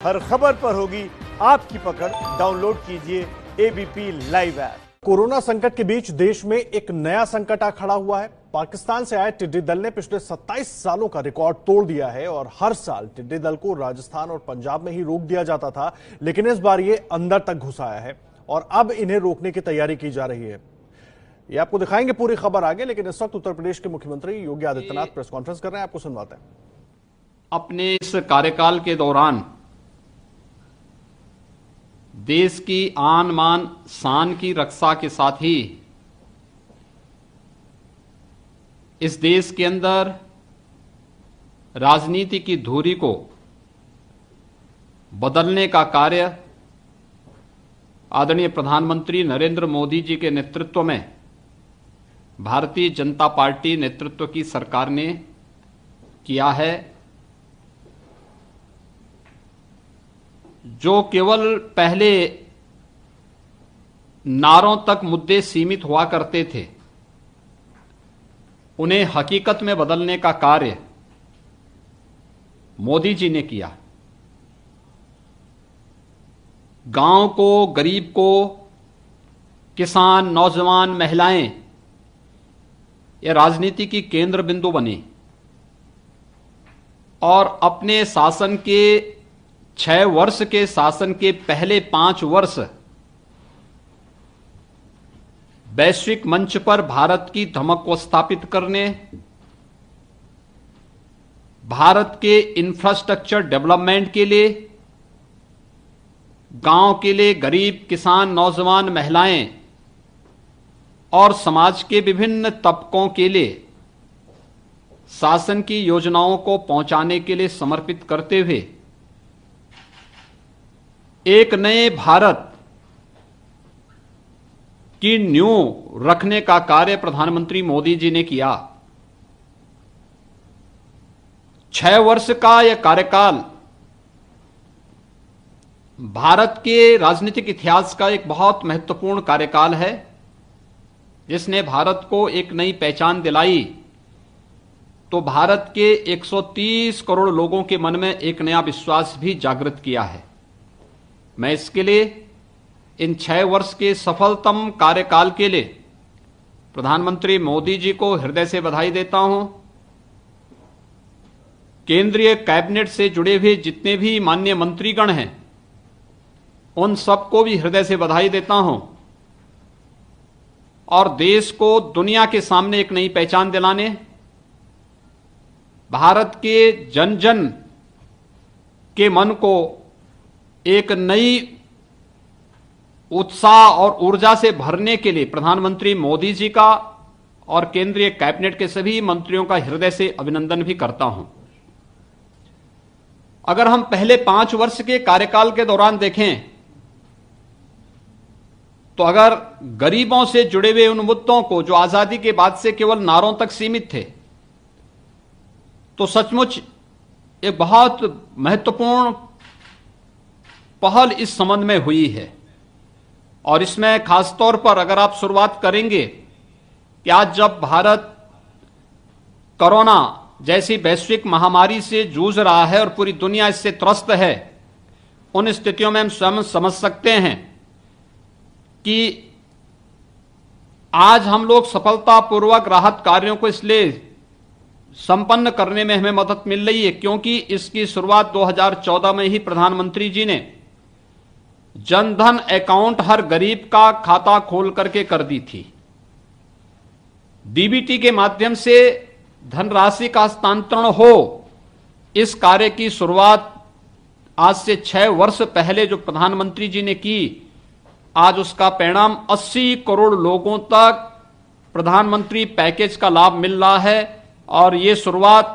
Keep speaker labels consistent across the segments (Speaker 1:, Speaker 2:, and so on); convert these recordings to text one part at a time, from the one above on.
Speaker 1: हर खबर पर होगी आपकी पकड़। डाउनलोड कीजिए एबीपी लाइव ऐप।
Speaker 2: कोरोना संकट के बीच देश में एक नया संकट आ खड़ा हुआ है। पाकिस्तान से आए टिड्डी दल ने पिछले 27 सालों का रिकॉर्ड तोड़ दिया है और हर साल टिड्डी दल को राजस्थान और पंजाब में ही रोक दिया जाता था, लेकिन इस बार ये अंदर तक घुस आया है और अब इन्हें रोकने की तैयारी की जा रही है। ये आपको दिखाएंगे पूरी खबर आगे, लेकिन इस वक्त उत्तर प्रदेश के मुख्यमंत्री योगी आदित्यनाथ प्रेस कॉन्फ्रेंस कर रहे हैं, आपको सुनवाते हैं।
Speaker 3: अपने इस कार्यकाल के दौरान देश की आन मान शान की रक्षा के साथ ही इस देश के अंदर राजनीति की धुरी को बदलने का कार्य आदरणीय प्रधानमंत्री नरेंद्र मोदी जी के नेतृत्व में भारतीय जनता पार्टी नेतृत्व की सरकार ने किया है। जो केवल पहले नारों तक मुद्दे सीमित हुआ करते थे, उन्हें हकीकत में बदलने का कार्य मोदी जी ने किया। गांव को, गरीब को, किसान, नौजवान, महिलाएं ये राजनीति की केंद्र बिंदु बने और अपने शासन के 6 वर्ष के शासन के पहले 5 वर्ष वैश्विक मंच पर भारत की धमक को स्थापित करने, भारत के इंफ्रास्ट्रक्चर डेवलपमेंट के लिए, गांव के लिए, गरीब, किसान, नौजवान, महिलाएं और समाज के विभिन्न तबकों के लिए शासन की योजनाओं को पहुंचाने के लिए समर्पित करते हुए एक नए भारत की नींव रखने का कार्य प्रधानमंत्री मोदी जी ने किया। 6 वर्ष का यह कार्यकाल भारत के राजनीतिक इतिहास का एक बहुत महत्वपूर्ण कार्यकाल है, जिसने भारत को एक नई पहचान दिलाई तो भारत के 130 करोड़ लोगों के मन में एक नया विश्वास भी जागृत किया है। मैं इसके लिए इन 6 वर्ष के सफलतम कार्यकाल के लिए प्रधानमंत्री मोदी जी को हृदय से बधाई देता हूं। केंद्रीय कैबिनेट से जुड़े हुए जितने भी माननीय मंत्रीगण हैं, उन सबको भी हृदय से बधाई देता हूं और देश को दुनिया के सामने एक नई पहचान दिलाने, भारत के जन जन के मन को एक नई उत्साह और ऊर्जा से भरने के लिए प्रधानमंत्री मोदी जी का और केंद्रीय कैबिनेट के सभी मंत्रियों का हृदय से अभिनंदन भी करता हूं। अगर हम पहले 5 वर्ष के कार्यकाल के दौरान देखें तो अगर गरीबों से जुड़े हुए उन मुद्दों को जो आजादी के बाद से केवल नारों तक सीमित थे, तो सचमुच एक बहुत महत्वपूर्ण पहल इस संबंध में हुई है। और इसमें खासतौर पर अगर आप शुरुआत करेंगे कि आज जब भारत कोरोना जैसी वैश्विक महामारी से जूझ रहा है और पूरी दुनिया इससे त्रस्त है, उन स्थितियों में हम स्वयं समझ सकते हैं कि आज हम लोग सफलतापूर्वक राहत कार्यों को इसलिए संपन्न करने में हमें मदद मिल रही है क्योंकि इसकी शुरुआत 2014 में ही प्रधानमंत्री जी ने जनधन अकाउंट हर गरीब का खाता खोल करके कर दी थी। डीबीटी के माध्यम से धनराशि का हस्तांतरण हो, इस कार्य की शुरुआत आज से 6 वर्ष पहले जो प्रधानमंत्री जी ने की, आज उसका परिणाम 80 करोड़ लोगों तक प्रधानमंत्री पैकेज का लाभ मिल रहा है। और ये शुरुआत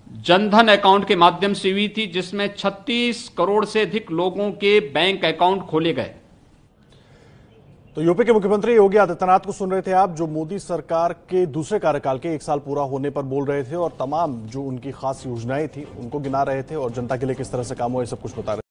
Speaker 3: जनधन अकाउंट के माध्यम से हुई थी, जिसमें 36 करोड़ से अधिक लोगों के बैंक अकाउंट खोले गए।
Speaker 2: तो यूपी के मुख्यमंत्री योगी आदित्यनाथ को सुन रहे थे आप, जो मोदी सरकार के दूसरे कार्यकाल के 1 साल पूरा होने पर बोल रहे थे और तमाम जो उनकी खास योजनाएं थी उनको गिना रहे थे और जनता के लिए किस तरह से काम हुआ, ये सब कुछ बता रहे थे।